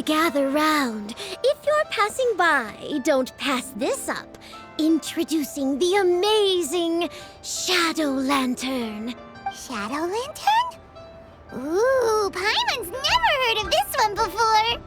Gather round. If you're passing by, don't pass this up. Introducing the amazing Shadow Lantern. Shadow Lantern? Ooh, Paimon's never heard of this one before.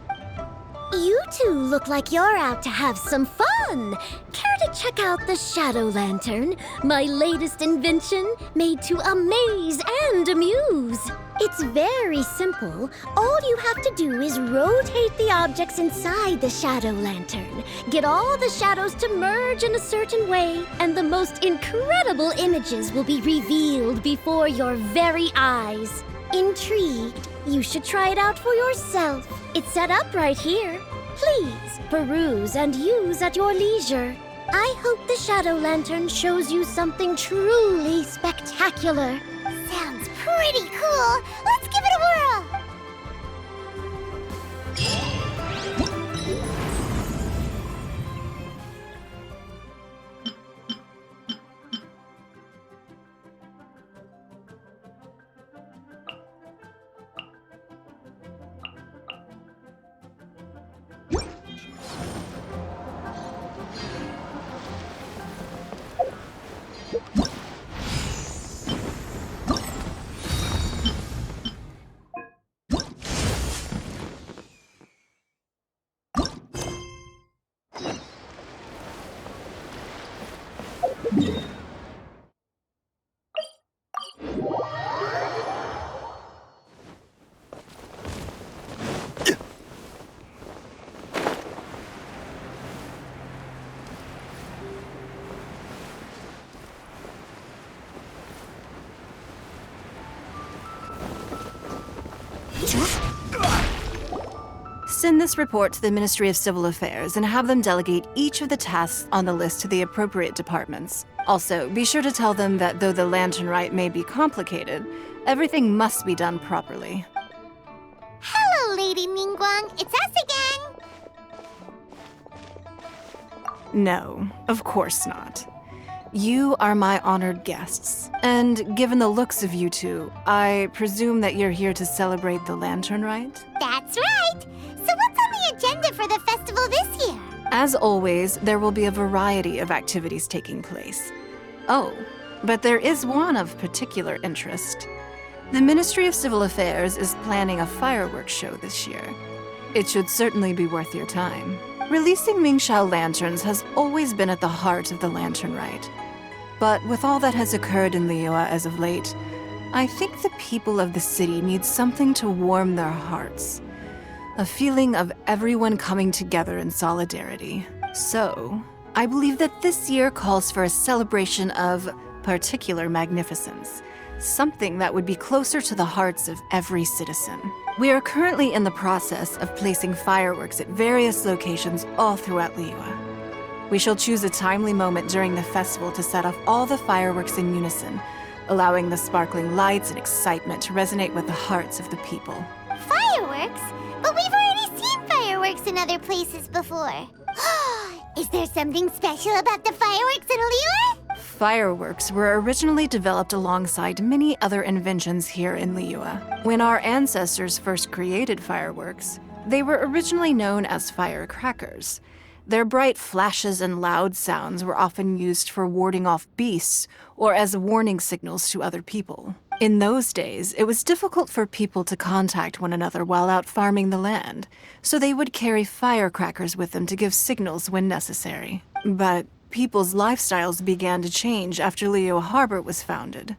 You two look like you're out to have some fun. Care to check out the Shadow Lantern, my latest invention made to amaze and amuse? It's very simple. All you have to do is rotate the objects inside the Shadow Lantern, get all the shadows to merge in a certain way, and the most incredible images will be revealed before your very eyes. Intrigued? You should try it out for yourself. It's set up right here. Please, peruse and use at your leisure. I hope the Shadow Lantern shows you something truly spectacular. Sounds pretty cool. Let's give it a whirl. Send this report to the Ministry of Civil Affairs and have them delegate each of the tasks on the list to the appropriate departments. Also, be sure to tell them that though the lantern rite may be complicated, everything must be done properly. Hello, Lady Ningguang. It's us again. No, of course not. You are my honored guests, and given the looks of you two, I presume that you're here to celebrate the lantern rite? That's right. So what's on the agenda for the festival this year? As always, there will be a variety of activities taking place. Oh, but there is one of particular interest. The Ministry of Civil Affairs is planning a fireworks show this year. It should certainly be worth your time. Releasing Mingxiao lanterns has always been at the heart of the lantern rite. But with all that has occurred in Liyue as of late, I think the people of the city need something to warm their hearts. A feeling of everyone coming together in solidarity. So, I believe that this year calls for a celebration of particular magnificence. Something that would be closer to the hearts of every citizen. We are currently in the process of placing fireworks at various locations all throughout Liyue. We shall choose a timely moment during the festival to set off all the fireworks in unison, allowing the sparkling lights and excitement to resonate with the hearts of the people. Fireworks? But we've already seen fireworks in other places before. Is there something special about the fireworks in Liyue? Fireworks were originally developed alongside many other inventions here in Liyue. When our ancestors first created fireworks, they were originally known as firecrackers. Their bright flashes and loud sounds were often used for warding off beasts or as warning signals to other people. In those days, it was difficult for people to contact one another while out farming the land, so they would carry firecrackers with them to give signals when necessary. But people's lifestyles began to change after Liyue Harbor was founded.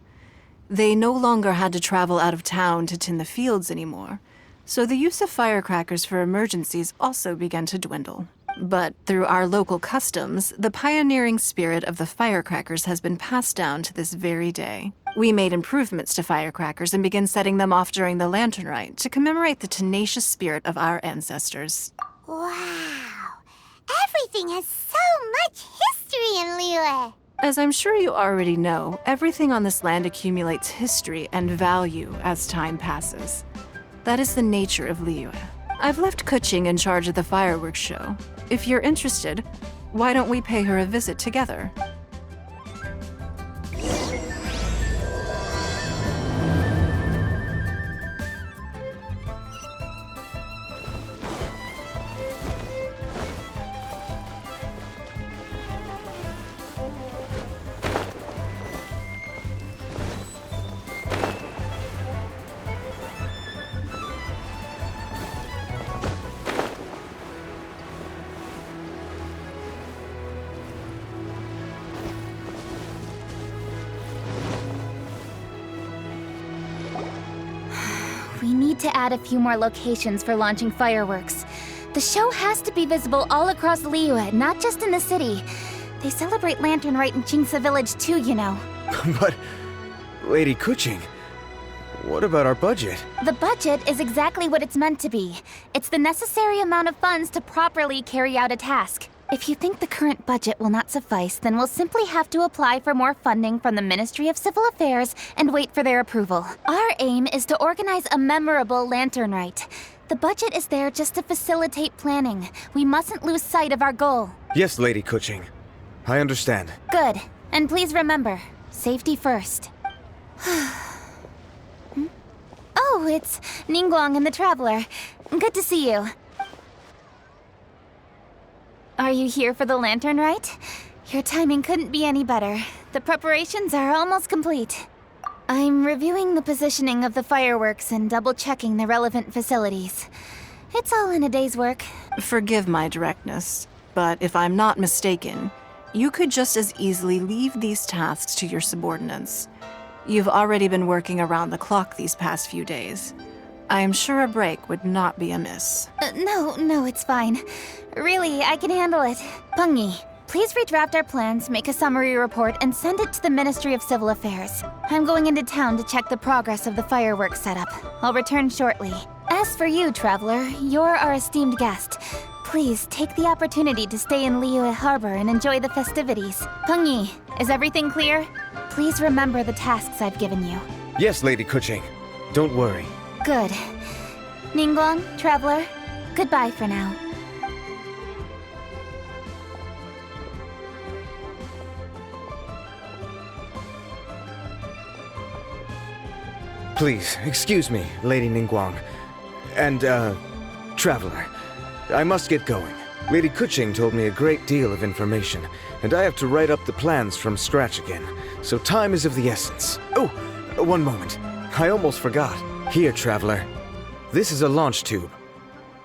They no longer had to travel out of town to tend the fields anymore, so the use of firecrackers for emergencies also began to dwindle. But through our local customs, the pioneering spirit of the firecrackers has been passed down to this very day. We made improvements to firecrackers and began setting them off during the lantern rite to commemorate the tenacious spirit of our ancestors. Wow. Everything has so much history in Liyue. As I'm sure you already know, everything on this land accumulates history and value as time passes. That is the nature of Liyue. I've left Kuching in charge of the fireworks show. If you're interested, why don't we pay her a visit together? We need to add a few more locations for launching fireworks. The show has to be visible all across Liyue, not just in the city. They celebrate Lantern Rite in Jingsa Village too, you know. But, Lady Kuching, what about our budget? The budget is exactly what it's meant to be. It's the necessary amount of funds to properly carry out a task. If you think the current budget will not suffice, then we'll simply have to apply for more funding from the Ministry of Civil Affairs and wait for their approval. Our aim is to organize a memorable Lantern Rite. The budget is there just to facilitate planning. We mustn't lose sight of our goal. Yes, Lady Kuching. I understand. Good. And please remember, safety first. Oh, it's Ningguang and the Traveler. Good to see you. Are you here for the Lantern Rite? Your timing couldn't be any better. The preparations are almost complete. I'm reviewing the positioning of the fireworks and double-checking the relevant facilities. It's all in a day's work. Forgive my directness, but if I'm not mistaken, you could just as easily leave these tasks to your subordinates. You've already been working around the clock these past few days. I am sure a break would not be amiss. No, it's fine. Really, I can handle it. Pengyi, please redraft our plans, make a summary report, and send it to the Ministry of Civil Affairs. I'm going into town to check the progress of the fireworks setup. I'll return shortly. As for you, Traveler, you're our esteemed guest. Please take the opportunity to stay in Liyue Harbor and enjoy the festivities. Pengyi, is everything clear? Please remember the tasks I've given you. Yes, Lady Kuching. Don't worry. Good. Ningguang, Traveler, goodbye for now. Please, excuse me, Lady Ningguang. And, Traveler. I must get going. Lady Kuching told me a great deal of information, and I have to write up the plans from scratch again, so time is of the essence. Oh, one moment. I almost forgot. Here, Traveler. This is a launch tube.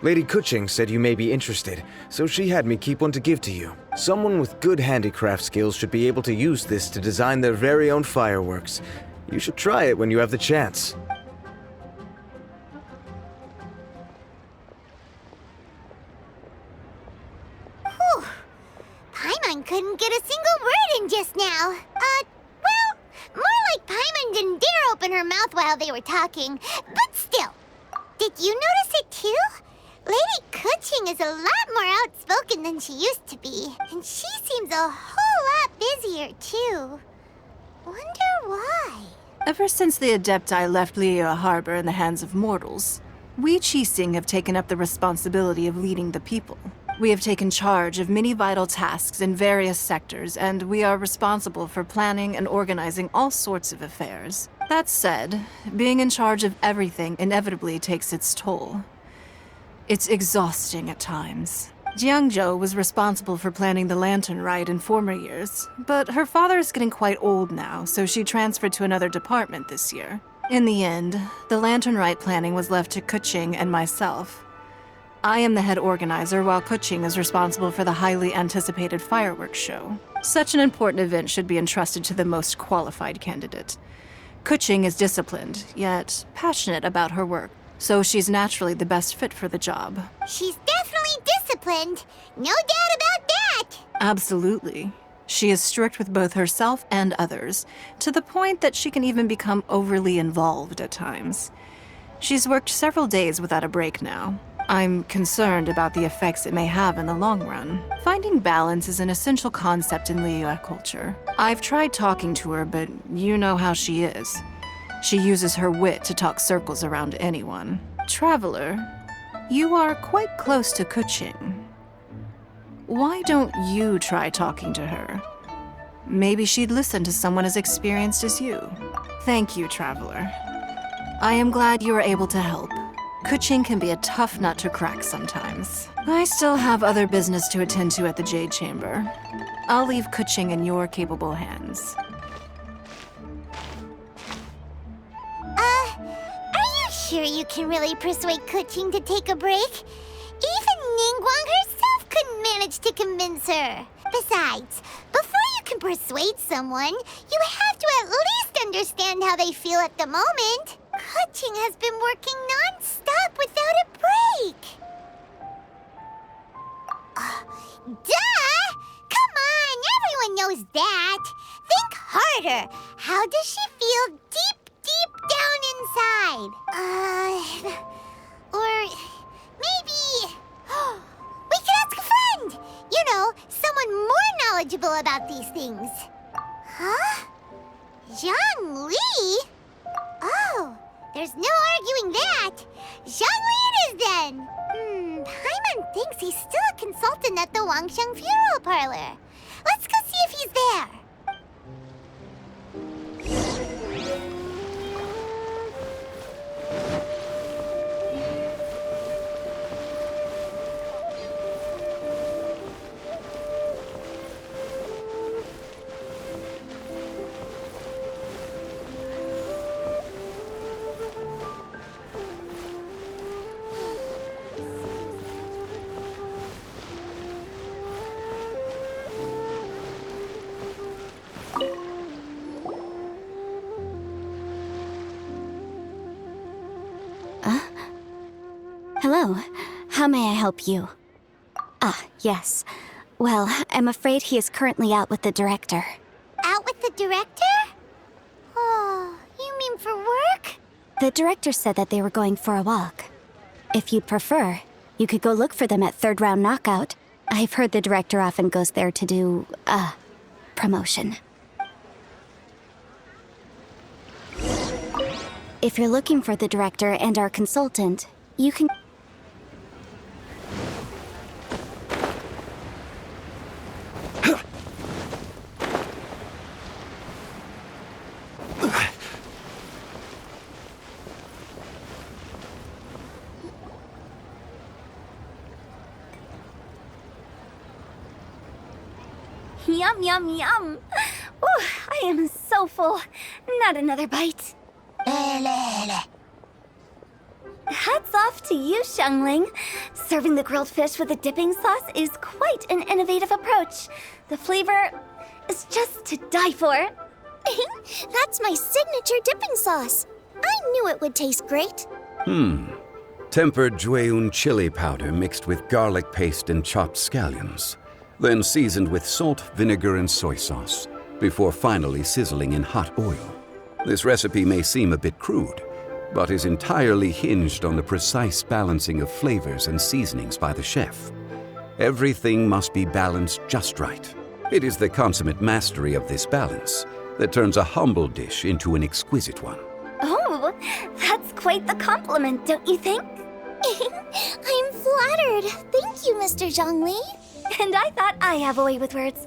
Lady Kuching said you may be interested, so she had me keep one to give to you. Someone with good handicraft skills should be able to use this to design their very own fireworks. You should try it when you have the chance. Whew. Paimon couldn't get a single word in just now. Well, more like Paimon didn't dare open her mouth while they were talking. But still, did you notice it too? Lady Kuching is a lot more outspoken than she used to be. And she seems a whole lot busier too. Wonder why? Ever since the Adepti left Liyue Harbor in the hands of mortals, we Qixing have taken up the responsibility of leading the people. We have taken charge of many vital tasks in various sectors, and we are responsible for planning and organizing all sorts of affairs. That said, being in charge of everything inevitably takes its toll. It's exhausting at times. Jiangzhou was responsible for planning the Lantern Rite in former years, but her father is getting quite old now, so she transferred to another department this year. In the end, the Lantern Rite planning was left to Kuching and myself. I am the head organizer, while Kuching is responsible for the highly anticipated fireworks show. Such an important event should be entrusted to the most qualified candidate. Kuching is disciplined, yet passionate about her work, so she's naturally the best fit for the job. She's definitely disciplined. No doubt about that. Absolutely. She is strict with both herself and others, to the point that she can even become overly involved at times. She's worked several days without a break now. I'm concerned about the effects it may have in the long run. Finding balance is an essential concept in Liyue culture. I've tried talking to her, but you know how she is. She uses her wit to talk circles around anyone. Traveler, You are quite close to Kuching. Why don't you try talking to her? Maybe she'd listen to someone as experienced as you. Thank you, Traveler. I am glad you were able to help. Kuching can be a tough nut to crack sometimes. I still have other business to attend to at the Jade Chamber. I'll leave Kuching in your capable hands. Are you sure you can really persuade Kuching to take a break? Even Ningguang herself couldn't manage to convince her. Besides, before you can persuade someone, you have to at least understand how they feel at the moment. Kuching has been working non-stop without a break. Duh! Come on, everyone knows that. Think harder. How does she feel deep down inside? Or maybe we could ask a friend. You know, someone more knowledgeable about these things. Huh? Zhang Li? Oh, there's no arguing that. Zhang Li it is then. Paimon thinks he's still a consultant at the Wangsheng Funeral Parlor. Let's go see if he's there. Hello. How may I help you? Ah, yes. Well, I'm afraid he is currently out with the director. Out with the director? Oh, you mean for work? The director said that they were going for a walk. If you'd prefer, you could go look for them at Third Round Knockout. I've heard the director often goes there to do, promotion. If you're looking for the director and our consultant, you can... Yum, yum, yum. Ooh, I am so full. Not another bite. Hats off to you, Xiangling. Serving the grilled fish with a dipping sauce is quite an innovative approach. The flavor is just to die for. That's my signature dipping sauce. I knew it would taste great. Tempered Jueyun chili powder mixed with garlic paste and chopped scallions, then seasoned with salt, vinegar, and soy sauce, before finally sizzling in hot oil. This recipe may seem a bit crude, but is entirely hinged on the precise balancing of flavors and seasonings by the chef. Everything must be balanced just right. It is the consummate mastery of this balance that turns a humble dish into an exquisite one. Oh, that's quite the compliment, don't you think? I'm flattered. Thank you, Mr. Zhongli. And I thought I have a way with words.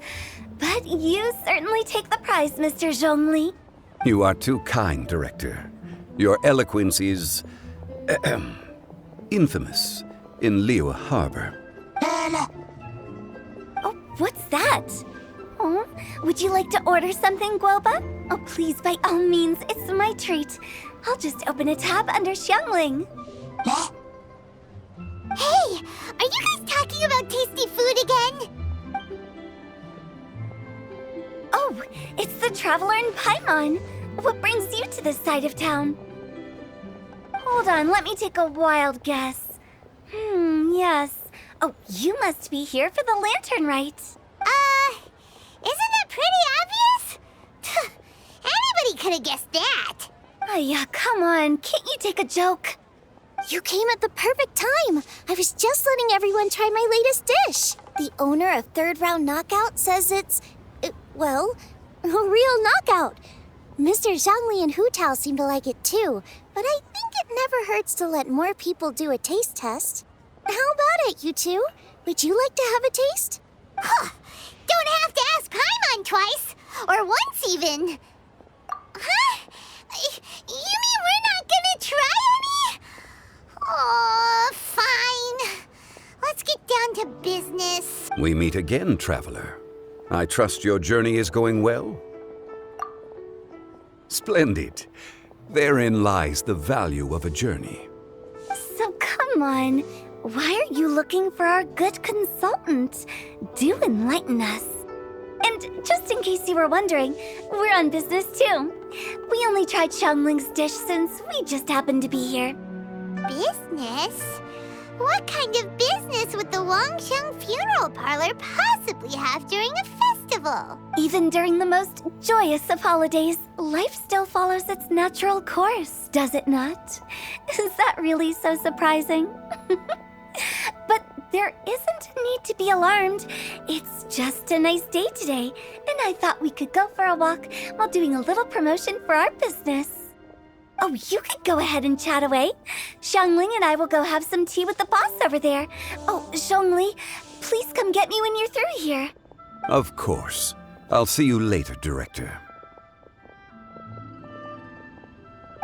But you certainly take the prize, Mr. Zhongli. You are too kind, Director. Your eloquence is infamous in Liyue Harbor. Oh, what's that? Oh, would you like to order something, Guoba? Oh, please, by all means, it's my treat. I'll just open a tab under Xiangling. Hey, are you guys talking about tasty food again? Oh, it's the Traveler in Paimon. What brings you to this side of town? Hold on, let me take a wild guess. Yes. Oh, you must be here for the lantern rite. Isn't it pretty obvious? Anybody could have guessed that. Oh, yeah, come on. Can't you take a joke? You came at the perfect time. I was just letting everyone try my latest dish. The owner of Third Round Knockout says it's, well, a real knockout. Mr. Zhongli and Hu Tao seem to like it too, but I think it never hurts to let more people do a taste test. How about it, you two? Would you like to have a taste? Huh. Don't have to ask Paimon twice. Or once, even. Huh? You mean we're not gonna try any? Oh, fine. Let's get down to business. We meet again, traveler. I trust your journey is going well? Splendid. Therein lies the value of a journey. So come on. Why are you looking for our good consultant? Do enlighten us. And just in case you were wondering, we're on business too. We only tried Xiangling's dish since we just happened to be here. Business? What kind of business would the Wangsheng Funeral Parlor possibly have during a festival? Even during the most joyous of holidays, life still follows its natural course, does it not? Is that really so surprising? But there isn't a need to be alarmed. It's just a nice day today, and I thought we could go for a walk while doing a little promotion for our business. Oh, you could go ahead and chat away. Xiangling and I will go have some tea with the boss over there. Oh, Zhongli, please come get me when you're through here. Of course. I'll see you later, Director.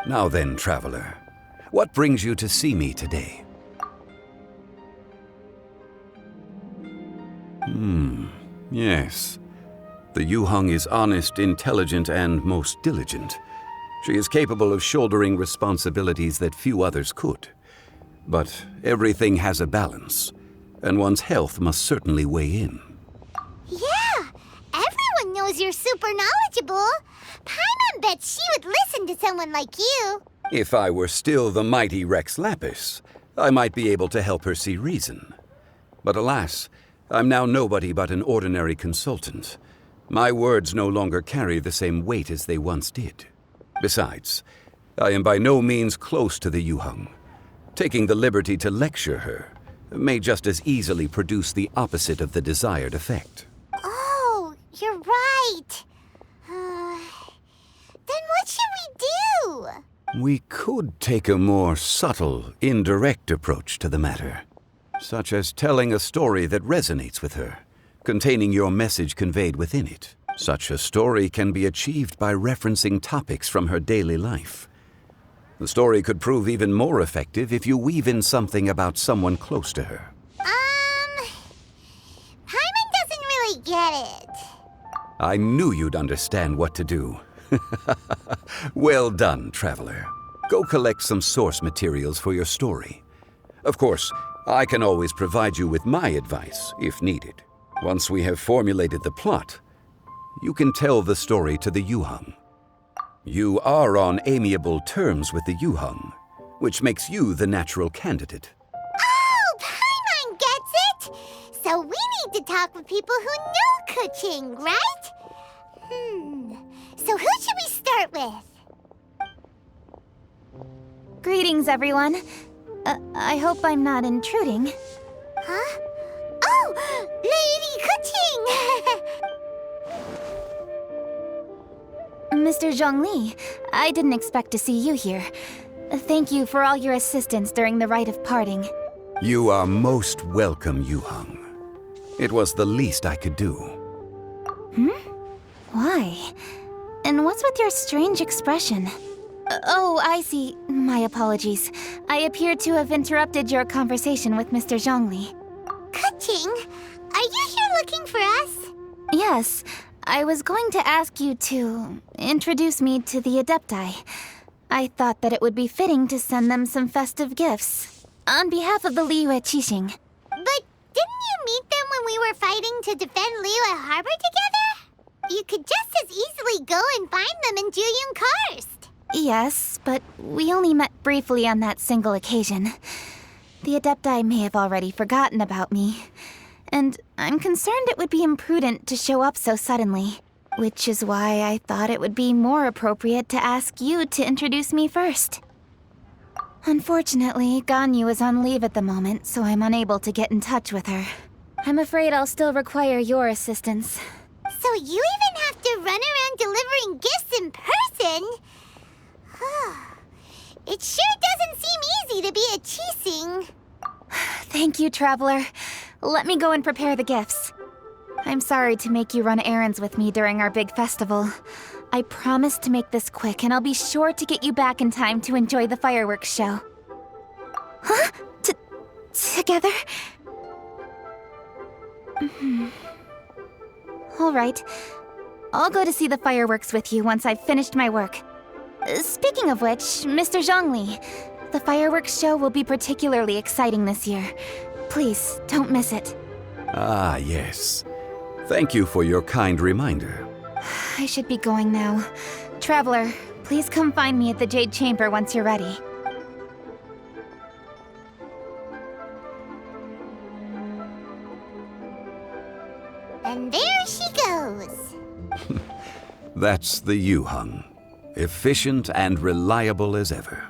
Now then, traveler, what brings you to see me today? Yes. The Yuheng is honest, intelligent, and most diligent. She is capable of shouldering responsibilities that few others could. But everything has a balance, and one's health must certainly weigh in. Yeah, everyone knows you're super knowledgeable. Paimon bets she would listen to someone like you. If I were still the mighty Rex Lapis, I might be able to help her see reason. But alas, I'm now nobody but an ordinary consultant. My words no longer carry the same weight as they once did. Besides, I am by no means close to the Yuheng. Taking the liberty to lecture her may just as easily produce the opposite of the desired effect. Oh, you're right. Then what should we do? We could take a more subtle, indirect approach to the matter, such as telling a story that resonates with her, containing your message conveyed within it. Such a story can be achieved by referencing topics from her daily life. The story could prove even more effective if you weave in something about someone close to her. Paimon doesn't really get it. I knew you'd understand what to do. Well done, traveler. Go collect some source materials for your story. Of course, I can always provide you with my advice, if needed. Once we have formulated the plot, you can tell the story to the Yuheng. You are on amiable terms with the Yuheng, which makes you the natural candidate. Oh, Paimon gets it! So we need to talk with people who know Kuching, right? So who should we start with? Greetings, everyone. I hope I'm not intruding. Huh? Oh, Lady Kuching! Mr. Zhongli, I didn't expect to see you here. Thank you for all your assistance during the rite of parting. You are most welcome, Yuheng. It was the least I could do. Why? And what's with your strange expression? Oh, I see. My apologies. I appear to have interrupted your conversation with Mr. Zhongli. Kuching, are you here looking for us? Yes, I was going to ask you to introduce me to the Adepti. I thought that it would be fitting to send them some festive gifts. On behalf of the Liyue Qixing. But didn't you meet them when we were fighting to defend Liyue Harbor together? You could just as easily go and find them in Juyun Karst. Yes, but we only met briefly on that single occasion. The Adepti may have already forgotten about me. And I'm concerned it would be imprudent to show up so suddenly. Which is why I thought it would be more appropriate to ask you to introduce me first. Unfortunately, Ganyu is on leave at the moment, so I'm unable to get in touch with her. I'm afraid I'll still require your assistance. So you even have to run around delivering gifts in person? It sure doesn't seem easy to be a Qixing. Thank you, Traveler. Let me go and prepare the gifts. I'm sorry to make you run errands with me during our big festival. I promise to make this quick, and I'll be sure to get you back in time to enjoy the fireworks show. Huh? Together? All right. I'll go to see the fireworks with you once I've finished my work. Speaking of which, Mr. Zhongli, the fireworks show will be particularly exciting this year. Please, don't miss it. Ah, yes. Thank you for your kind reminder. I should be going now. Traveler, please come find me at the Jade Chamber once you're ready. And there she goes. That's the Yuheng. Efficient and reliable as ever.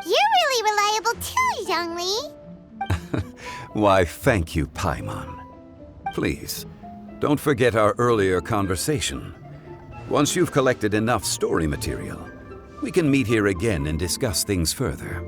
You're really reliable too, Zhongli. Why, thank you, Paimon. Please, don't forget our earlier conversation. Once you've collected enough story material, we can meet here again and discuss things further.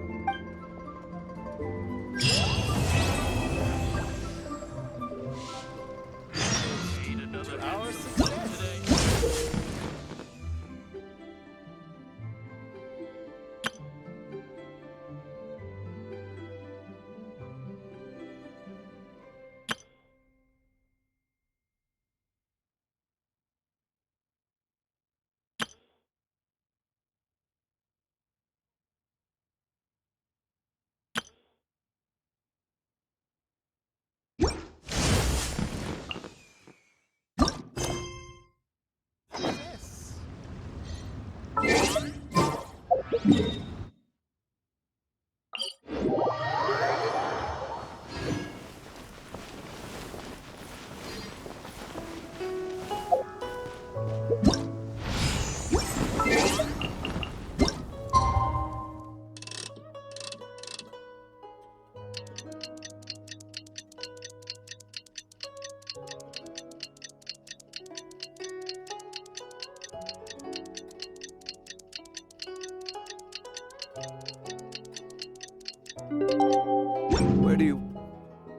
Where do you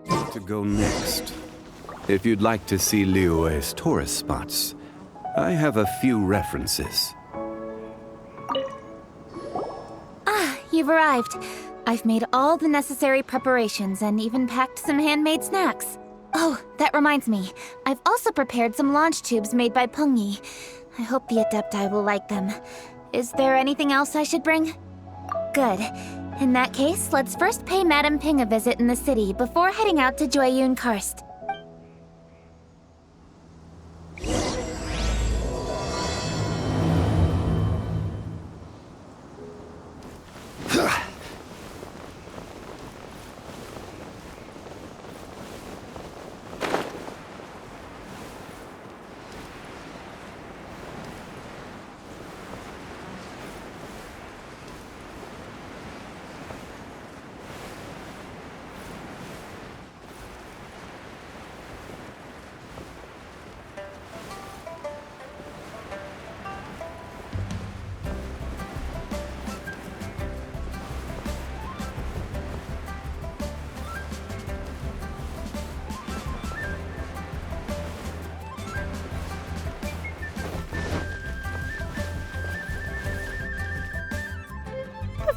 want to go next? If you'd like to see Liyue's tourist spots, I have a few references. Ah, you've arrived. I've made all the necessary preparations and even packed some handmade snacks. Oh, that reminds me. I've also prepared some launch tubes made by Pengyi. I hope the Adepti will like them. Is there anything else I should bring? Good. In that case, let's first pay Madame Ping a visit in the city before heading out to Jueyun Karst.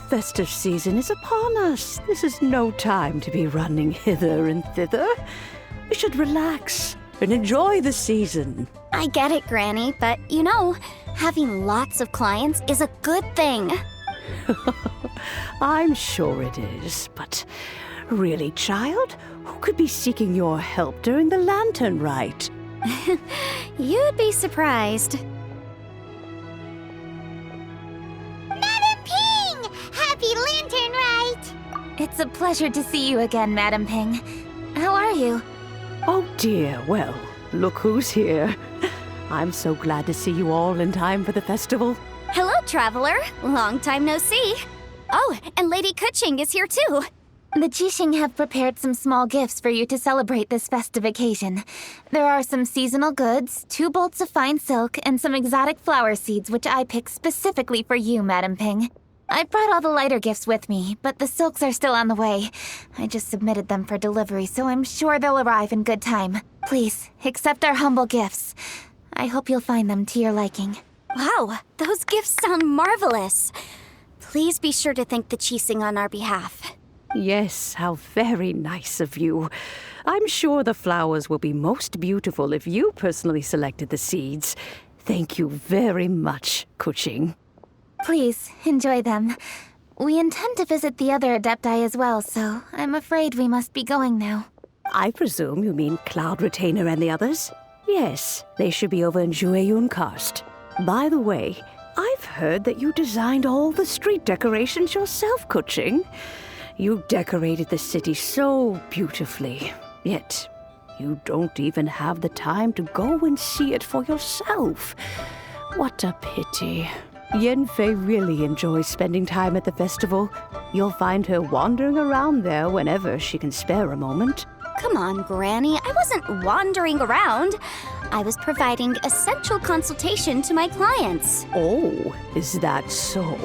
Festive season is upon us. This is no time to be running hither and thither. We should relax and enjoy the season. I get it, Granny, but you know, having lots of clients is a good thing. I'm sure it is, but really, child, who could be seeking your help during the lantern rite? You'd be surprised. Happy Lantern Rite! It's a pleasure to see you again, Madame Ping. How are you? Oh dear, well, look who's here. I'm so glad to see you all in time for the festival. Hello, Traveler. Long time no see. Oh, and Lady Kuching is here too. The Qixing have prepared some small gifts for you to celebrate this festive occasion. There are some seasonal goods, 2 bolts of fine silk, and some exotic flower seeds which I picked specifically for you, Madame Ping. I brought all the lighter gifts with me, but the silks are still on the way. I just submitted them for delivery, so I'm sure they'll arrive in good time. Please, accept our humble gifts. I hope you'll find them to your liking. Wow, those gifts sound marvelous. Please be sure to thank the Qixing on our behalf. Yes, how very nice of you. I'm sure the flowers will be most beautiful if you personally selected the seeds. Thank you very much, Kuching. Please, enjoy them. We intend to visit the other Adepti as well, so I'm afraid we must be going now. I presume you mean Cloud Retainer and the others? Yes, they should be over in Jueyun Karst. By the way, I've heard that you designed all the street decorations yourself, Kuching. You decorated the city so beautifully, yet you don't even have the time to go and see it for yourself. What a pity. Yanfei really enjoys spending time at the festival. You'll find her wandering around there whenever she can spare a moment. Come on, Granny. I wasn't wandering around. I was providing essential consultation to my clients. Oh, is that so?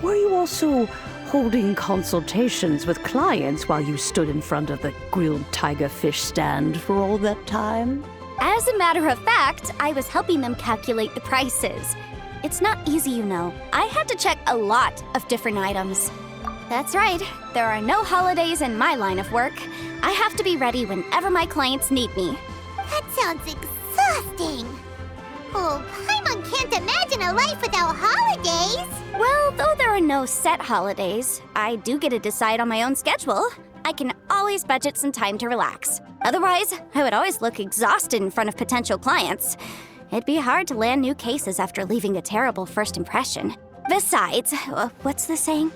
Were you also holding consultations with clients while you stood in front of the grilled tiger fish stand for all that time? As a matter of fact, I was helping them calculate the prices. It's not easy, you know. I had to check a lot of different items. That's right. There are no holidays in my line of work. I have to be ready whenever my clients need me. That sounds exhausting. Oh, Paimon can't imagine a life without holidays. Well, though there are no set holidays, I do get to decide on my own schedule. I can always budget some time to relax. Otherwise, I would always look exhausted in front of potential clients. It'd be hard to land new cases after leaving a terrible first impression. Besides, what's the saying?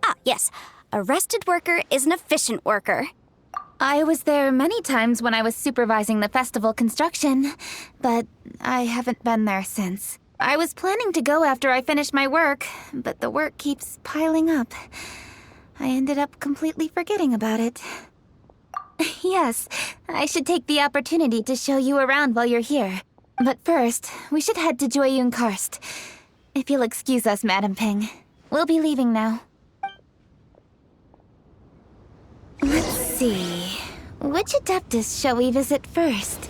Ah, yes. A rested worker is an efficient worker. I was there many times when I was supervising the festival construction, but I haven't been there since. I was planning to go after I finished my work, but the work keeps piling up. I ended up completely forgetting about it. Yes, I should take the opportunity to show you around while you're here. But first, we should head to Jueyun Karst. If you'll excuse us, Madam Ping. We'll be leaving now. Let's see. Which Adeptus shall we visit first?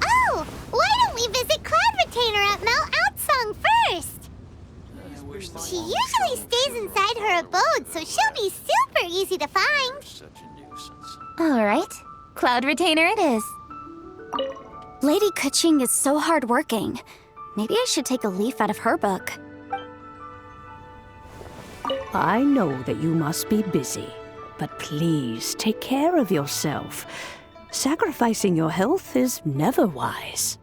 Oh, why don't we visit Cloud Retainer at Mount Outsong first? She usually stays inside her abode, so she'll be super easy to find. All right. Cloud Retainer it is. Lady Keqing is so hardworking. Maybe I should take a leaf out of her book. I know that you must be busy, but please take care of yourself. Sacrificing your health is never wise.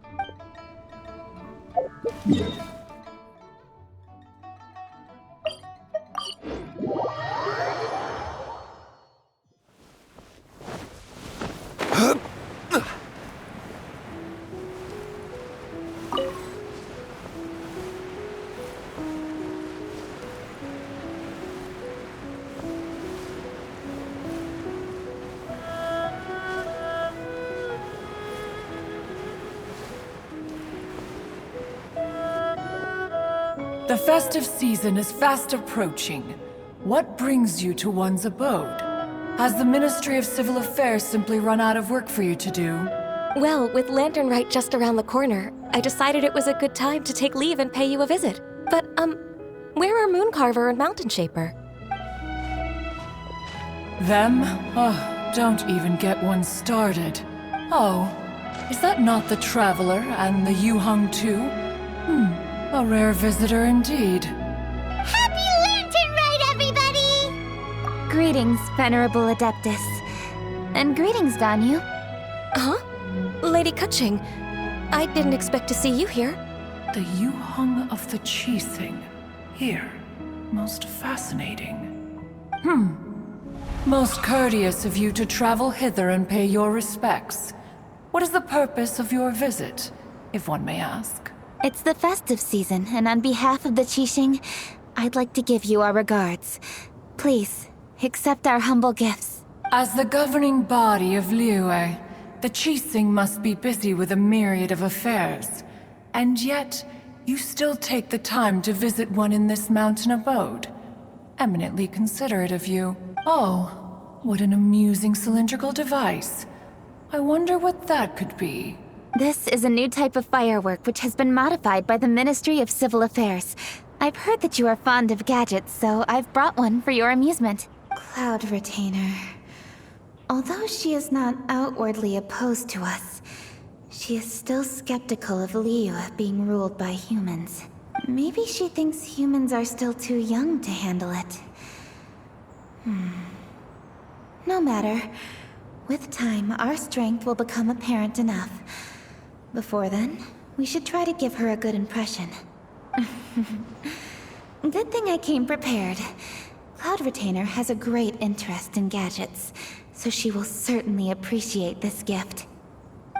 The festive season is fast approaching. What brings you to one's abode? Has the Ministry of Civil Affairs simply run out of work for you to do? Well, with Lantern Rite just around the corner, I decided it was a good time to take leave and pay you a visit. But, where are Mooncarver and Mountain Shaper? Them? Oh, don't even get one started. Oh, is that not the Traveler and the Yuheng too? A rare visitor indeed. Happy Lantern Rite, everybody! Greetings, Venerable Adeptus. And greetings, Ganyu. Huh? Lady Keqing, I didn't expect to see you here. The Yuheng of the Qixing. Here. Most fascinating. Most courteous of you to travel hither and pay your respects. What is the purpose of your visit, if one may ask? It's the festive season, and on behalf of the Qixing, I'd like to give you our regards. Please, accept our humble gifts. As the governing body of Liyue, the Qixing must be busy with a myriad of affairs. And yet, you still take the time to visit one in this mountain abode. Eminently considerate of you. Oh, what an amusing cylindrical device. I wonder what that could be. This is a new type of firework which has been modified by the Ministry of Civil Affairs. I've heard that you are fond of gadgets, so I've brought one for your amusement. Cloud Retainer. Although she is not outwardly opposed to us, she is still skeptical of Liyue being ruled by humans. Maybe she thinks humans are still too young to handle it. No matter. With time, our strength will become apparent enough. Before then, we should try to give her a good impression. Good thing I came prepared. Cloud Retainer has a great interest in gadgets, so she will certainly appreciate this gift.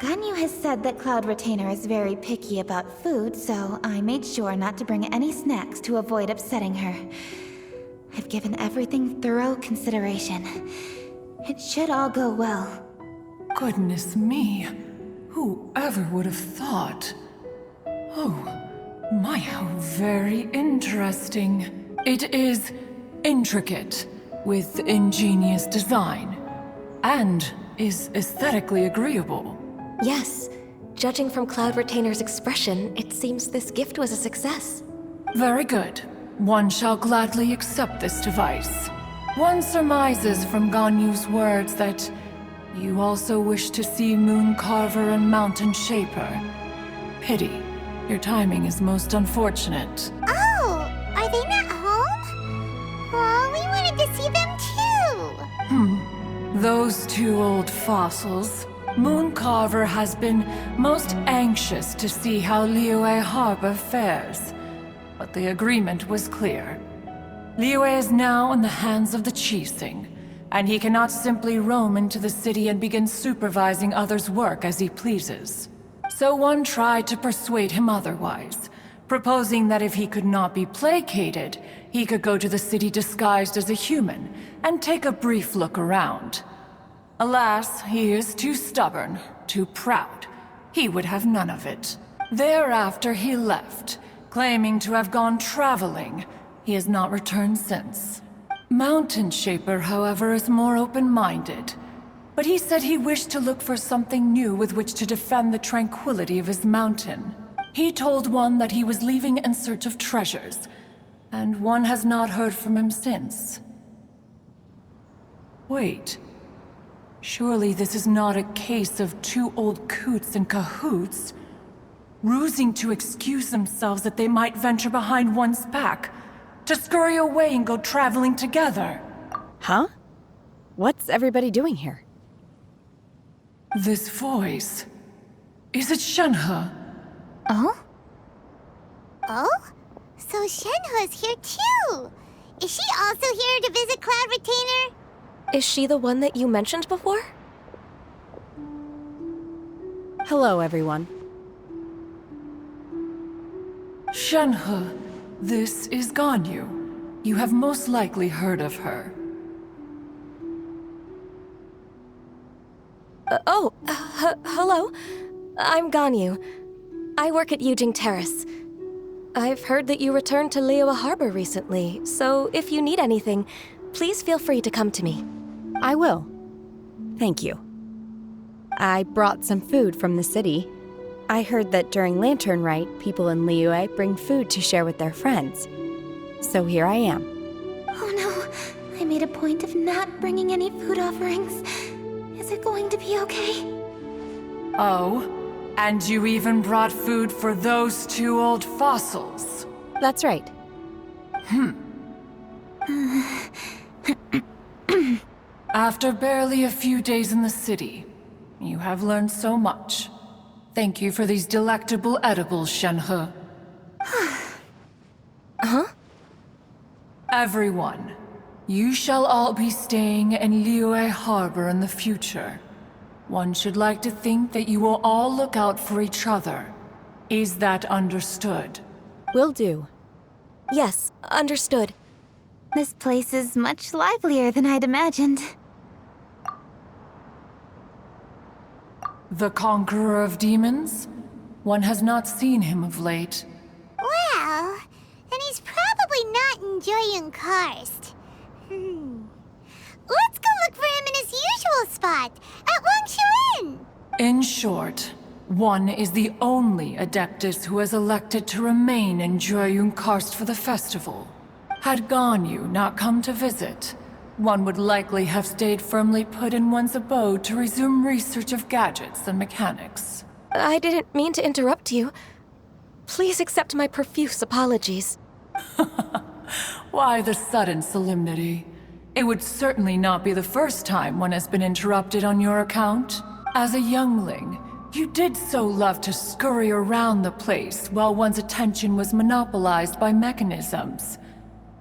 Ganyu has said that Cloud Retainer is very picky about food, so I made sure not to bring any snacks to avoid upsetting her. I've given everything thorough consideration. It should all go well. Goodness me. Whoever would have thought? Oh, my, how very interesting. It is intricate, with ingenious design, and is aesthetically agreeable. Yes. Judging from Cloud Retainer's expression, it seems this gift was a success. Very good. One shall gladly accept this device. One surmises from Ganyu's words that you also wish to see Moon Carver and Mountain Shaper. Pity. Your timing is most unfortunate. Oh, are they not home? Oh, we wanted to see them too. Those two old fossils. Moon Carver has been most anxious to see how Liyue Harbor fares. But the agreement was clear. Liyue is now in the hands of the Qixing, and he cannot simply roam into the city and begin supervising others' work as he pleases. So one tried to persuade him otherwise, proposing that if he could not be placated, he could go to the city disguised as a human and take a brief look around. Alas, he is too stubborn, too proud. He would have none of it. Thereafter he left, claiming to have gone traveling. He has not returned since. Mountain Shaper, however, is more open-minded. But he said he wished to look for something new with which to defend the tranquility of his mountain. He told one that he was leaving in search of treasures, and one has not heard from him since. Wait. Surely this is not a case of two old coots in cahoots, rusing to excuse themselves that they might venture behind one's back, to scurry away and go traveling together. Huh? What's everybody doing here? This voice... Is it Shenhe? Oh? Oh? So Shenhe's here too! Is she also here to visit Cloud Retainer? Is she the one that you mentioned before? Hello, everyone. Shenhe, this is Ganyu. You have most likely heard of her. Hello. I'm Ganyu. I work at Yujing Terrace. I've heard that you returned to Liyue Harbor recently, so if you need anything, please feel free to come to me. I will. Thank you. I brought some food from the city. I heard that during Lantern Rite, people in Liyue bring food to share with their friends. So here I am. Oh no, I made a point of not bringing any food offerings. Is it going to be okay? Oh, and you even brought food for those two old fossils. That's right. After barely a few days in the city, you have learned so much. Thank you for these delectable edibles, Shenhe. Huh? Everyone, you shall all be staying in Liyue Harbor in the future. One should like to think that you will all look out for each other. Is that understood? Will do. Yes, understood. This place is much livelier than I'd imagined. The Conqueror of Demons? One has not seen him of late. in Joyun Karst. Let's go look for him in his usual spot, at Wangshu Inn. In short, one is the only Adeptus who has elected to remain in Joyun Karst for the festival. Had Ganyu not come to visit, one would likely have stayed firmly put in one's abode to resume research of gadgets and mechanics. I didn't mean to interrupt you. Please accept my profuse apologies. Why the sudden solemnity? It would certainly not be the first time one has been interrupted on your account. As a youngling, you did so love to scurry around the place while one's attention was monopolized by mechanisms.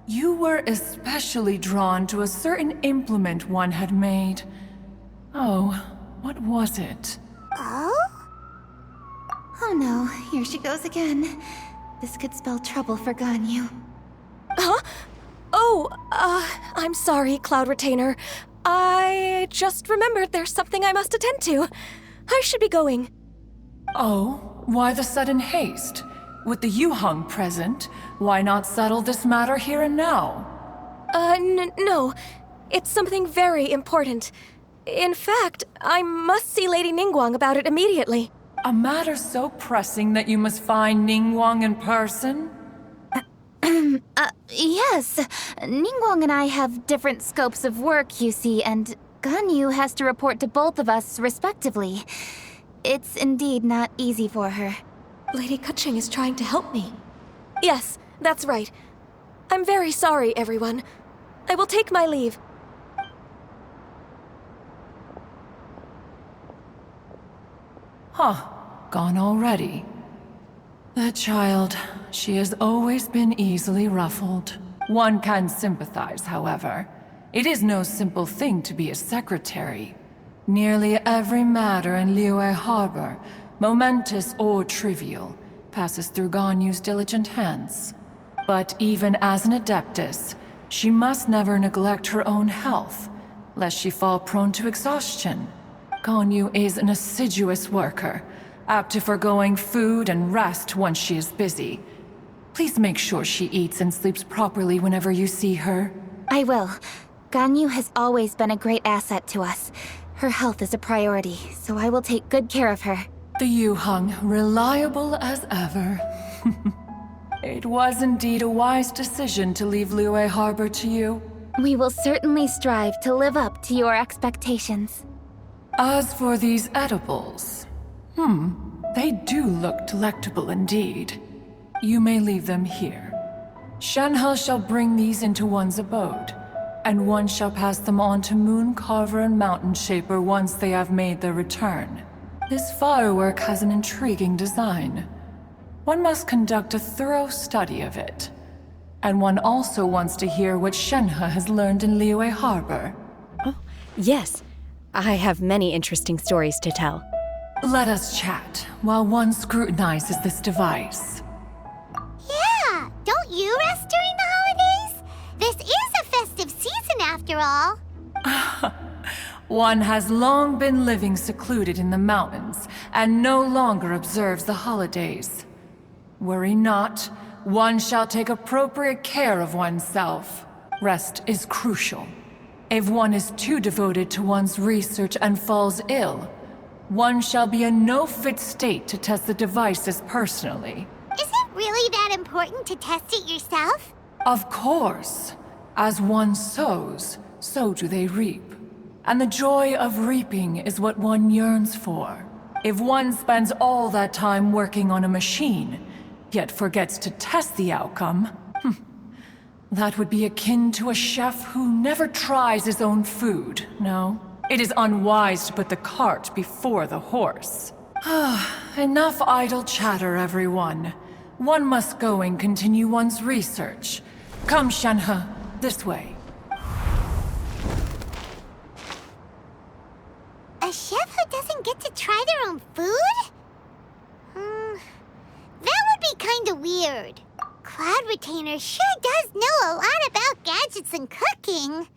You were especially drawn to a certain implement one had made. Oh, what was it? Oh no, here she goes again. This could spell trouble for Ganyu. Huh? Oh, I'm sorry, Cloud Retainer. I just remembered there's something I must attend to. I should be going. Oh, why the sudden haste? With the Yuheng present, why not settle this matter here and now? No. It's something very important. In fact, I must see Lady Ningguang about it immediately. A matter so pressing that you must find Ningguang in person? Yes. Ningguang and I have different scopes of work, you see, and Ganyu has to report to both of us respectively. It's indeed not easy for her. Lady Keqing is trying to help me. Yes, that's right. I'm very sorry, everyone. I will take my leave. Huh, gone already. The child, she has always been easily ruffled. One can sympathize, however. It is no simple thing to be a secretary. Nearly every matter in Liyue Harbor, momentous or trivial, passes through Ganyu's diligent hands. But even as an Adeptus, she must never neglect her own health, lest she fall prone to exhaustion. Ganyu is an assiduous worker, apt to forgoing food and rest once she is busy. Please make sure she eats and sleeps properly whenever you see her. I will. Ganyu has always been a great asset to us. Her health is a priority, so I will take good care of her. The Yuheng, reliable as ever. It was indeed a wise decision to leave Liyue Harbor to you. We will certainly strive to live up to your expectations. As for these edibles, they do look delectable indeed. You may leave them here. Shenhe shall bring these into one's abode, and one shall pass them on to Mooncarver and Mountain Shaper once they have made their return. This firework has an intriguing design. One must conduct a thorough study of it. And one also wants to hear what Shenhe has learned in Liyue Harbor. Oh, yes. I have many interesting stories to tell. Let us chat while one scrutinizes this device. Yeah, don't you rest during the holidays? This is a festive season after all. One has long been living secluded in the mountains and no longer observes the holidays. Worry not, one shall take appropriate care of oneself. Rest is crucial. If one is too devoted to one's research and falls ill, one shall be in no fit state to test the devices personally. Is it really that important to test it yourself? Of course. As one sows, so do they reap. And the joy of reaping is what one yearns for. If one spends all that time working on a machine, yet forgets to test the outcome, that would be akin to a chef who never tries his own food, no? It is unwise to put the cart before the horse. Enough idle chatter, everyone. One must go and continue one's research. Come, Shenhe, this way. A chef who doesn't get to try their own food? That would be kinda weird. Cloud Retainer sure does know a lot about gadgets and cooking.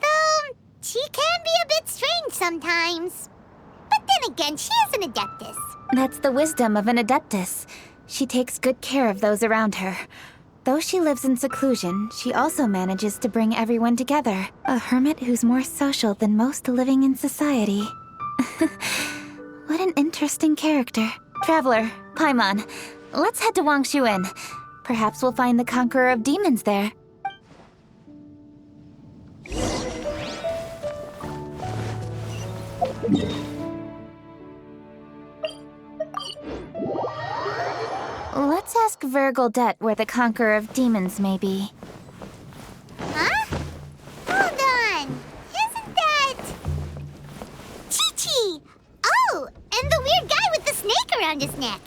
Though, she can be a bit strange sometimes. But then again, she is an Adeptus. That's the wisdom of an Adeptus. She takes good care of those around her. Though she lives in seclusion, she also manages to bring everyone together. A hermit who's more social than most living in society. What an interesting character. Traveler, Paimon, let's head to Wangshuin. Perhaps we'll find the Conqueror of Demons there. Let's ask Vergoldet where the Conqueror of Demons may be. Huh? Hold on. Isn't that... Chi-Chi! Oh, and the weird guy with the snake around his neck.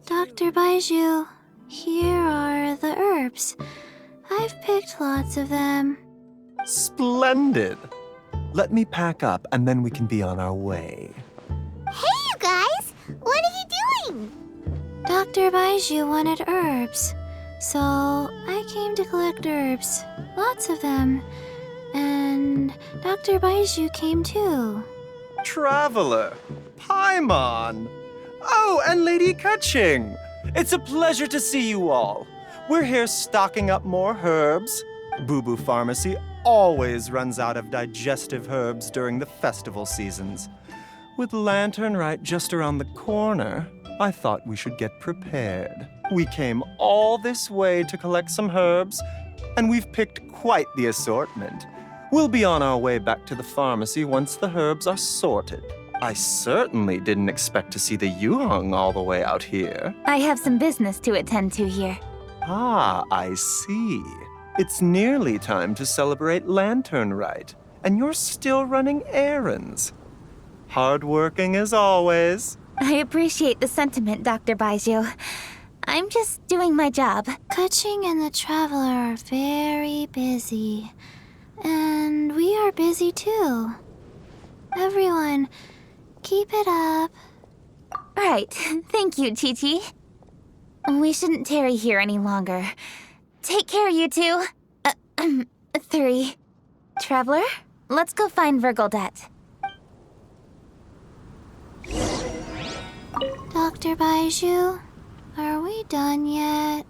Dr. Baiju, here are the herbs. I've picked lots of them. Splendid! Let me pack up and then we can be on our way. Hey, you guys! What are you doing? Dr. Baiju wanted herbs, so I came to collect herbs. Lots of them. And Dr. Baiju came too. Traveler! Paimon! Oh, and Lady Kaching! It's a pleasure to see you all. We're here stocking up more herbs. Boo Boo Pharmacy always runs out of digestive herbs during the festival seasons. With Lantern Rite just around the corner, I thought we should get prepared. We came all this way to collect some herbs, and we've picked quite the assortment. We'll be on our way back to the pharmacy once the herbs are sorted. I certainly didn't expect to see the Yuheng all the way out here. I have some business to attend to here. Ah, I see. It's nearly time to celebrate Lantern Rite, and you're still running errands. Hardworking as always. I appreciate the sentiment, Dr. Baiju. I'm just doing my job. Kaching and the Traveler are very busy. And we are busy too. Everyone, keep it up. Right. Thank you, Chi-Chi. We shouldn't tarry here any longer. Take care, you two. 3. Traveler, let's go find Vergoldet. Dr. Baiju, are we done yet?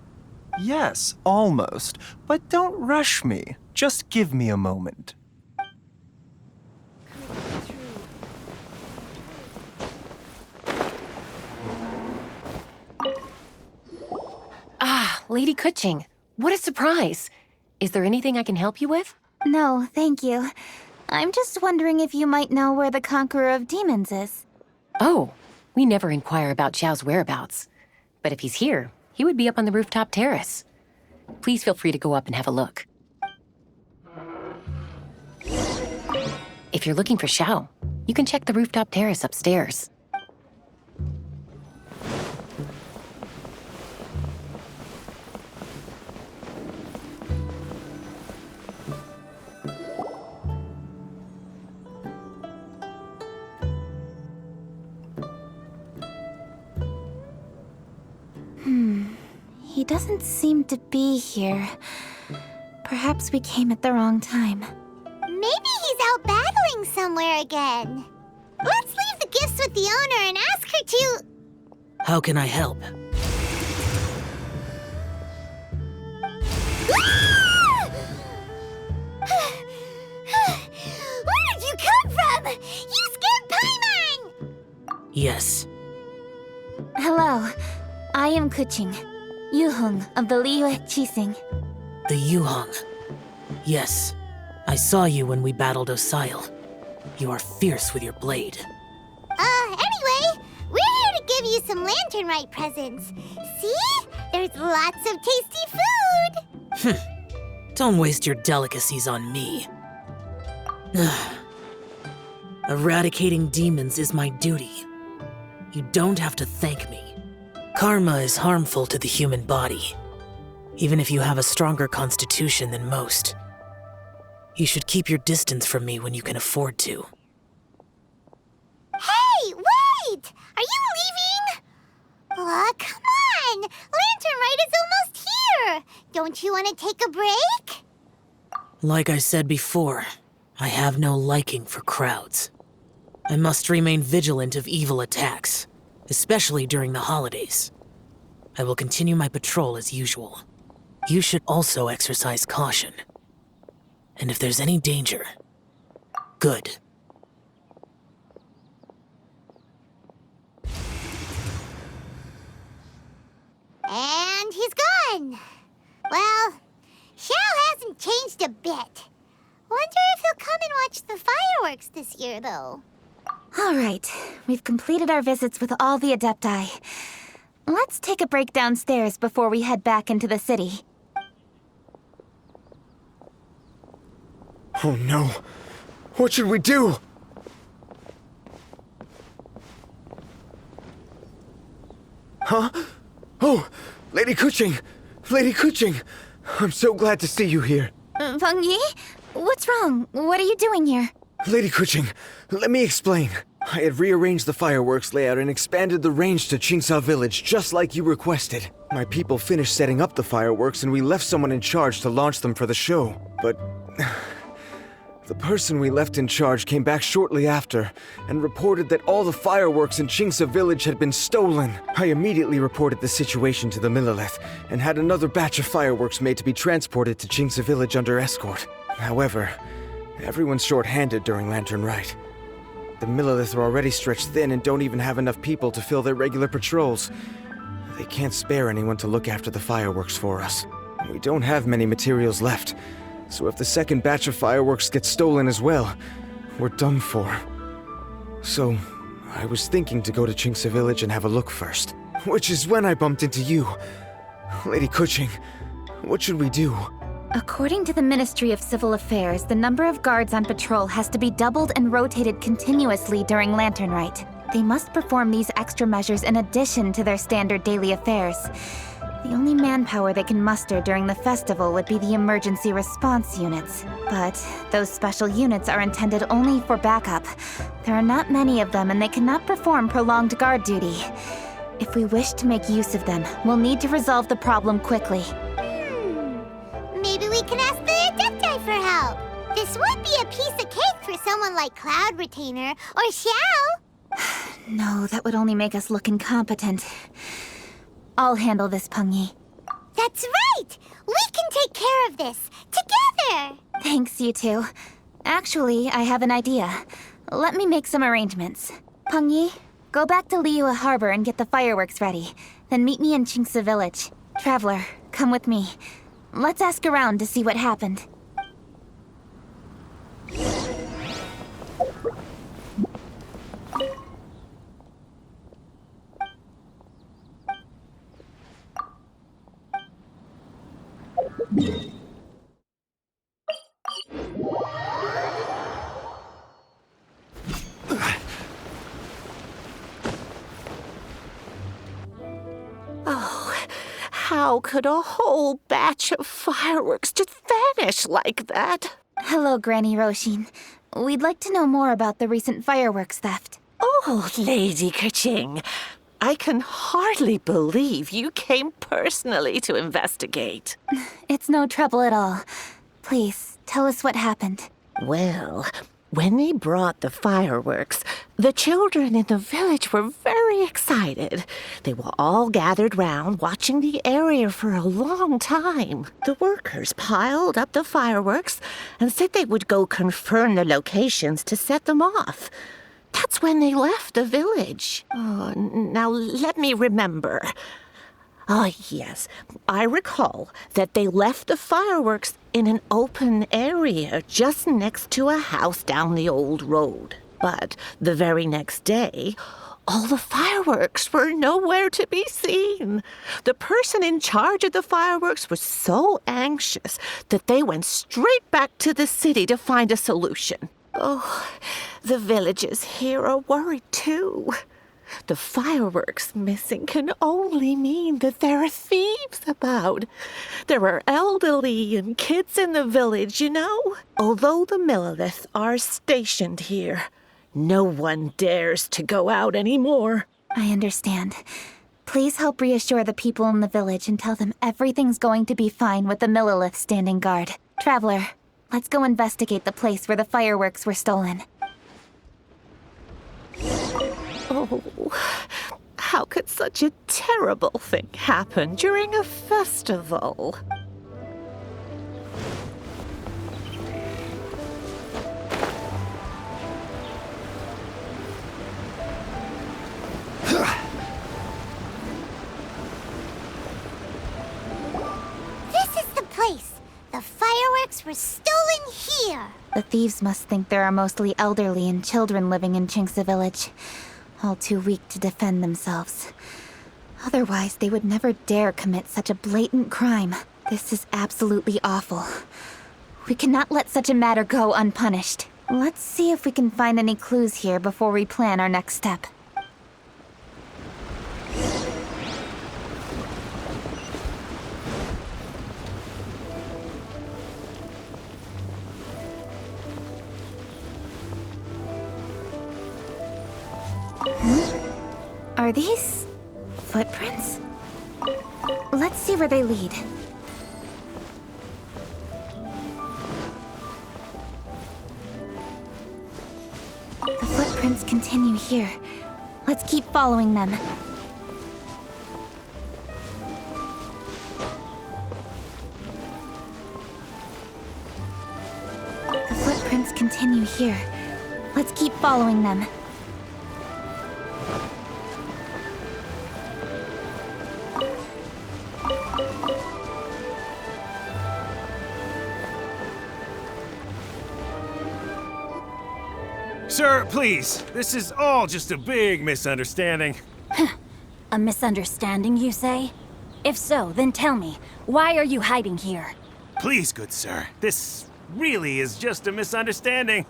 Yes, almost. But don't rush me. Just give me a moment. Ah, Lady Kaching, what a surprise. Is there anything I can help you with? No, thank you. I'm just wondering if you might know where the Conqueror of Demons is. Oh, we never inquire about Xiao's whereabouts. But if he's here, he would be up on the rooftop terrace. Please feel free to go up and have a look. If you're looking for Xiao, you can check the rooftop terrace upstairs. He doesn't seem to be here. Perhaps we came at the wrong time. Maybe he's out battling somewhere again. Let's leave the gifts with the owner and ask her to... How can I help? Where did you come from? You scared Paimon! Yes. Hello, I am Kuching, Yuheng of the Liyue Qixing. The Yuheng. Yes. I saw you when we battled Osail. You are fierce with your blade. Anyway, we're here to give you some Lantern Rite presents. See? There's lots of tasty food! Don't waste your delicacies on me. Eradicating demons is my duty. You don't have to thank me. Karma is harmful to the human body, even if you have a stronger constitution than most. You should keep your distance from me when you can afford to. Hey, wait! Are you leaving? Aw, come on! Lantern Rite is almost sure. Don't you want to take a break? Like I said before, I have no liking for crowds. I must remain vigilant of evil attacks, especially during the holidays. I will continue my patrol as usual. You should also exercise caution. And if there's any danger, good. And he's gone. Well, Xiao hasn't changed a bit. Wonder if he'll come and watch the fireworks this year, though. All right, we've completed our visits with all the Adepti. Let's take a break downstairs before we head back into the city. Oh no. What should we do? Huh? Oh, Lady Kuching! Lady Kuching! I'm so glad to see you here. Feng Yi? What's wrong? What are you doing here? Lady Kuching, let me explain. I had rearranged the fireworks layout and expanded the range to Qingsa Village, just like you requested. My people finished setting up the fireworks and we left someone in charge to launch them for the show. But the person we left in charge came back shortly after and reported that all the fireworks in Qingsa Village had been stolen. I immediately reported the situation to the Millelith and had another batch of fireworks made to be transported to Qingsa Village under escort. However, everyone's short-handed during Lantern Rite. The Millelith are already stretched thin and don't even have enough people to fill their regular patrols. They can't spare anyone to look after the fireworks for us. We don't have many materials left, so if the second batch of fireworks gets stolen as well, we're done for. So, I was thinking to go to Qingsa Village and have a look first. Which is when I bumped into you. Lady Kuching, what should we do? According to the Ministry of Civil Affairs, the number of guards on patrol has to be doubled and rotated continuously during Lantern Rite. They must perform these extra measures in addition to their standard daily affairs. The only manpower they can muster during the festival would be the emergency response units. But those special units are intended only for backup. There are not many of them and they cannot perform prolonged guard duty. If we wish to make use of them, we'll need to resolve the problem quickly. Maybe we can ask the Adepti for help. This would be a piece of cake for someone like Cloud Retainer or Xiao. No, that would only make us look incompetent. I'll handle this, Peng Yi. That's right! We can take care of this, together! Thanks, you two. Actually, I have an idea. Let me make some arrangements. Peng Yi, go back to Liyue Harbor and get the fireworks ready. Then meet me in Qingsa Village. Traveler, come with me. Let's ask around to see what happened. How could a whole batch of fireworks just vanish like that? Hello, Granny Roshin. We'd like to know more about the recent fireworks theft. Oh, Lady Kuching, I can hardly believe you came personally to investigate. It's no trouble at all. Please, tell us what happened. Well, when they brought the fireworks, the children in the village were very excited. They were all gathered round, watching the area for a long time. The workers piled up the fireworks and said they would go confirm the locations to set them off. That's when they left the village. Oh, now let me remember. Ah, yes, I recall that they left the fireworks in an open area just next to a house down the old road. But the very next day, all the fireworks were nowhere to be seen. The person in charge of the fireworks was so anxious that they went straight back to the city to find a solution. Oh, the villagers here are worried too. The fireworks missing can only mean that there are thieves about. There are elderly and kids in the village, you know. Although the Millelith are stationed here, no one dares to go out anymore. I understand. Please help reassure the people in the village and tell them everything's going to be fine with the Millelith standing guard. Traveler, let's go investigate the place where the fireworks were stolen. Oh, how could such a terrible thing happen during a festival? The fireworks were stolen here! The thieves must think there are mostly elderly and children living in Chinxa village, all too weak to defend themselves. Otherwise, they would never dare commit such a blatant crime. This is absolutely awful. We cannot let such a matter go unpunished. Let's see if we can find any clues here before we plan our next step. Are these footprints? Let's see where they lead. The footprints continue here. Let's keep following them. The footprints continue here. Let's keep following them. Sir, please. This is all just a big misunderstanding. A misunderstanding, you say? If so, then tell me, why are you hiding here? Please, good sir. This really is just a misunderstanding.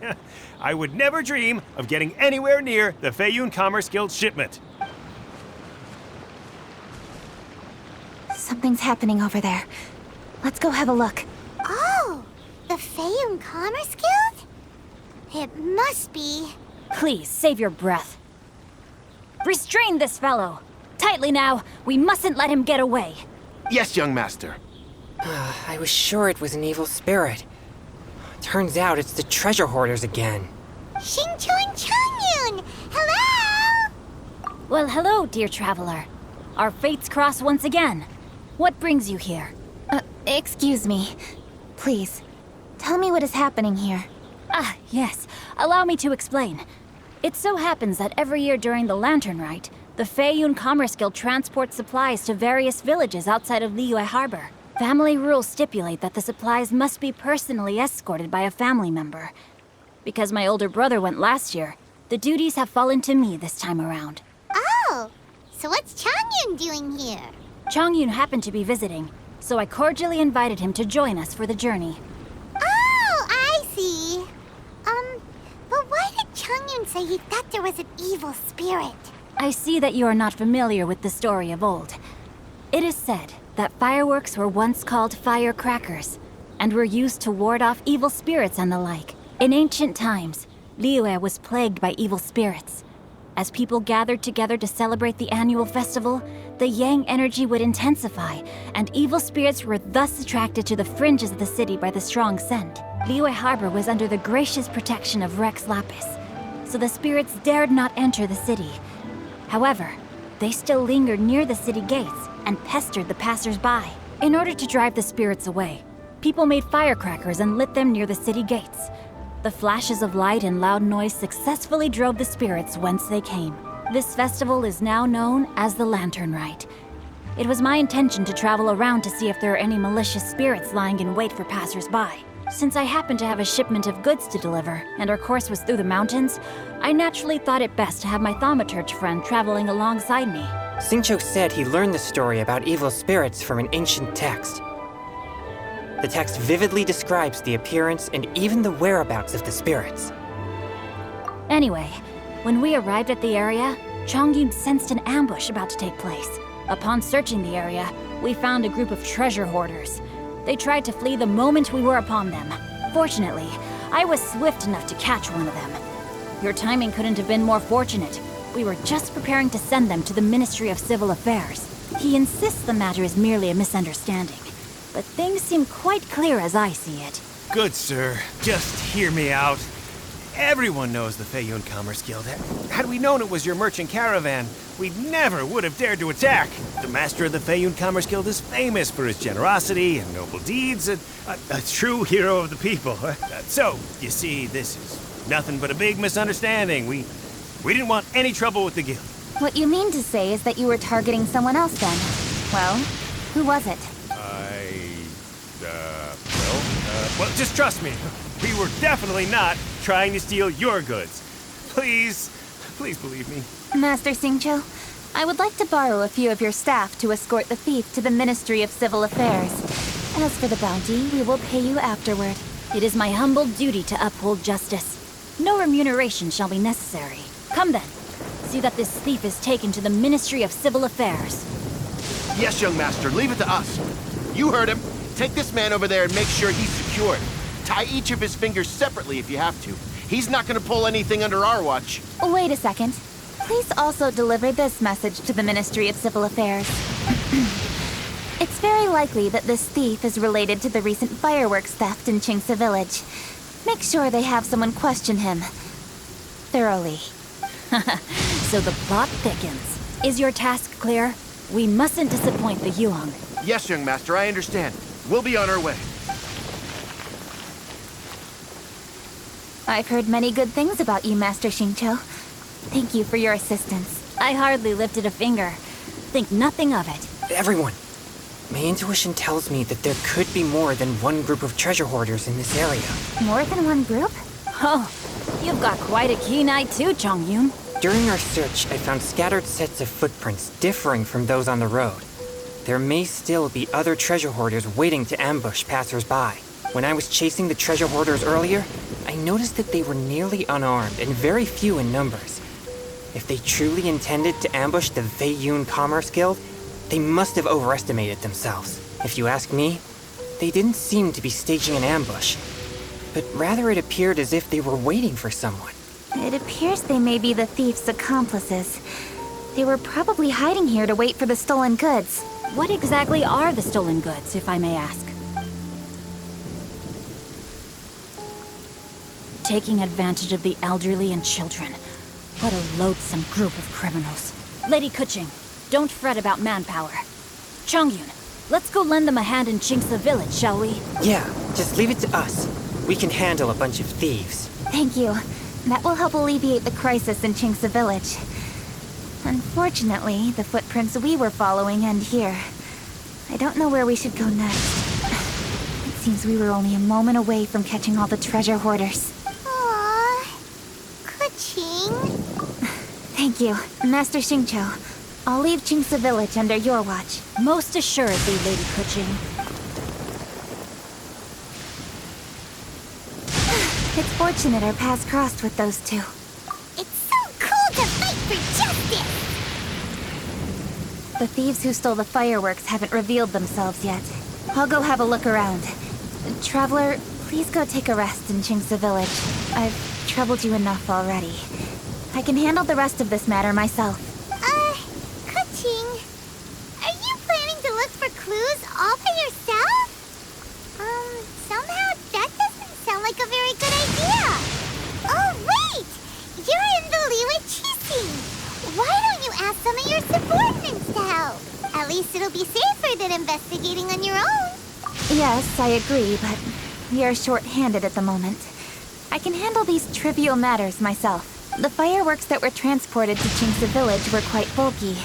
I would never dream of getting anywhere near the Feiyun Commerce Guild shipment. Something's happening over there. Let's go have a look. Oh, the Feiyun Commerce Guild? It must be. Please, save your breath. Restrain this fellow! Tightly now, we mustn't let him get away. Yes, young master. I was sure it was an evil spirit. Turns out it's the treasure hoarders again. Xingqiu and Changyun! Hello! Well, hello, dear traveler. Our fates cross once again. What brings you here? Excuse me. Please, tell me what is happening here. Ah, yes. Allow me to explain. It so happens that every year during the Lantern Rite, the Feiyun Commerce Guild transports supplies to various villages outside of Liyue Harbor. Family rules stipulate that the supplies must be personally escorted by a family member. Because my older brother went last year, the duties have fallen to me this time around. Oh, so what's Changyun doing here? Changyun happened to be visiting, so I cordially invited him to join us for the journey. Oh, I see. But why did Changyun say he thought there was an evil spirit? I see that you are not familiar with the story of old. It is said that fireworks were once called firecrackers, and were used to ward off evil spirits and the like. In ancient times, Liyue was plagued by evil spirits. As people gathered together to celebrate the annual festival, the yang energy would intensify, and evil spirits were thus attracted to the fringes of the city by the strong scent. Liyue Harbor was under the gracious protection of Rex Lapis, so the spirits dared not enter the city. However, they still lingered near the city gates and pestered the passers-by. In order to drive the spirits away, people made firecrackers and lit them near the city gates. The flashes of light and loud noise successfully drove the spirits whence they came. This festival is now known as the Lantern Rite. It was my intention to travel around to see if there are any malicious spirits lying in wait for passers-by. Since I happened to have a shipment of goods to deliver, and our course was through the mountains, I naturally thought it best to have my thaumaturge friend traveling alongside me. Xingqiu said he learned the story about evil spirits from an ancient text. The text vividly describes the appearance and even the whereabouts of the spirits. Anyway, when we arrived at the area, Changyun sensed an ambush about to take place. Upon searching the area, we found a group of treasure hoarders. They tried to flee the moment we were upon them. Fortunately, I was swift enough to catch one of them. Your timing couldn't have been more fortunate. We were just preparing to send them to the Ministry of Civil Affairs. He insists the matter is merely a misunderstanding, but things seem quite clear as I see it. Good, sir. Just hear me out. Everyone knows the Feiyun Commerce Guild. Had we known it was your merchant caravan, we never would have dared to attack. The master of the Feiyun Commerce Guild is famous for his generosity and noble deeds, a true hero of the people. So, you see, this is nothing but a big misunderstanding. We didn't want any trouble with the guild. What you mean to say is that you were targeting someone else then? Well, who was it? Well, just trust me. We were definitely not trying to steal your goods. Please believe me. Master Xingqiu, I would like to borrow a few of your staff to escort the thief to the Ministry of Civil Affairs. As for the bounty, we will pay you afterward. It is my humble duty to uphold justice. No remuneration shall be necessary. Come then. See that this thief is taken to the Ministry of Civil Affairs. Yes, young master, leave it to us. You heard him. Take this man over there and make sure he's secured. Tie each of his fingers separately if you have to. He's not gonna pull anything under our watch. Wait a second. Please also deliver this message to the Ministry of Civil Affairs. It's very likely that this thief is related to the recent fireworks theft in Qingce Village. Make sure they have someone question him thoroughly. So the plot thickens. Is your task clear? We mustn't disappoint the Yuang. Yes, young master, I understand. We'll be on our way. I've heard many good things about you, Master Xingqiu. Thank you for your assistance. I hardly lifted a finger. Think nothing of it. Everyone, my intuition tells me that there could be more than one group of treasure hoarders in this area. More than one group? Oh, you've got quite a keen eye too, Chongyun. During our search, I found scattered sets of footprints differing from those on the road. There may still be other treasure hoarders waiting to ambush passers-by. When I was chasing the treasure hoarders earlier, I noticed that they were nearly unarmed and very few in numbers. If they truly intended to ambush the Feiyun Commerce Guild, they must have overestimated themselves. If you ask me, they didn't seem to be staging an ambush, but rather it appeared as if they were waiting for someone. It appears they may be the thief's accomplices. They were probably hiding here to wait for the stolen goods. What exactly are the stolen goods, if I may ask? Taking advantage of the elderly and children. What a loathsome group of criminals. Lady Keqing, don't fret about manpower. Chongyun, let's go lend them a hand in Qingce Village, shall we? Yeah, just leave it to us. We can handle a bunch of thieves. Thank you. That will help alleviate the crisis in Qingce Village. Unfortunately, the footprints we were following end here. I don't know where we should go next. It seems we were only a moment away from catching all the treasure hoarders. Aww. Keqing. Thank you, Master Xingqiu. I'll leave Qingce Village under your watch. Most assuredly, Lady Keqing. It's fortunate our paths crossed with those two. It's so cool to fight for justice! The thieves who stole the fireworks haven't revealed themselves yet. I'll go have a look around. Traveler, please go take a rest in Qingce Village. I've troubled you enough already. I can handle the rest of this matter myself. Keqing, are you planning to look for clues all by yourself? Somehow that doesn't sound like a very good idea. Oh, wait! You're in the Liyue Qixing. Why don't you ask some of your subordinates to help? At least it'll be safer than investigating on your own. Yes, I agree, but we are short-handed at the moment. I can handle these trivial matters myself. The fireworks that were transported to Qingce Village were quite bulky.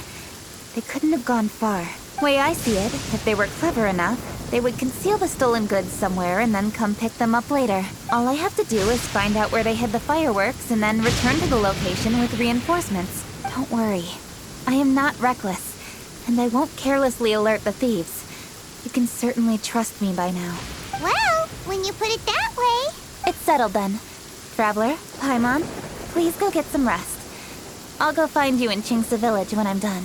They couldn't have gone far. Way I see it, if they were clever enough, they would conceal the stolen goods somewhere and then come pick them up later. All I have to do is find out where they hid the fireworks and then return to the location with reinforcements. Don't worry. I am not reckless, and I won't carelessly alert the thieves. You can certainly trust me by now. Well, when you put it that way... It's settled then. Traveler, Paimon, please go get some rest. I'll go find you in Qingce Village when I'm done.